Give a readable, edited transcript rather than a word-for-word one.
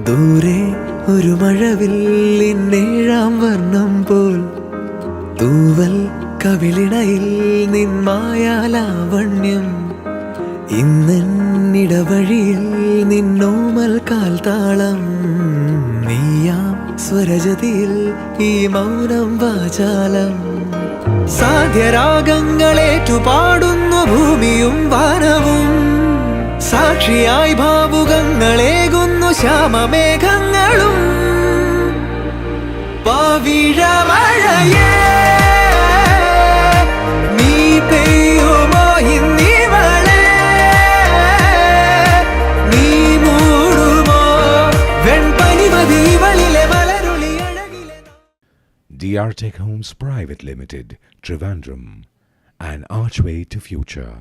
ദൂരെ ഒരു മഴവില്ലിന്നേഴാം വർണ്ണം പോൽ തൂവൽ കവിളിണയിൽ നിന്മായാലാവണ്യം ഇന്നിടവഴിയിൽ നിന്നോമൽ കാൽത്താളം നീയാം സ്വരജതിയിൽ ഈ മൗനം വാചാലം സാധ്യരാഗങ്ങളേറ്റുപാടുന്നു ഭൂമിയും വാനവും സാക്ഷിയായി ഭാവുകങ്ങളേകുന്നു ശ്യാമമേഘങ്ങളും പവിഴമഴയേ നീ പെയ്യുമോ ഇന്നിവളെ നീ മൂടുമോ വെൺപനിമതിവളിലെ മലരുളി അഴകിലെ DR Tech Homes Private Limited, Trivandrum, an archway to future.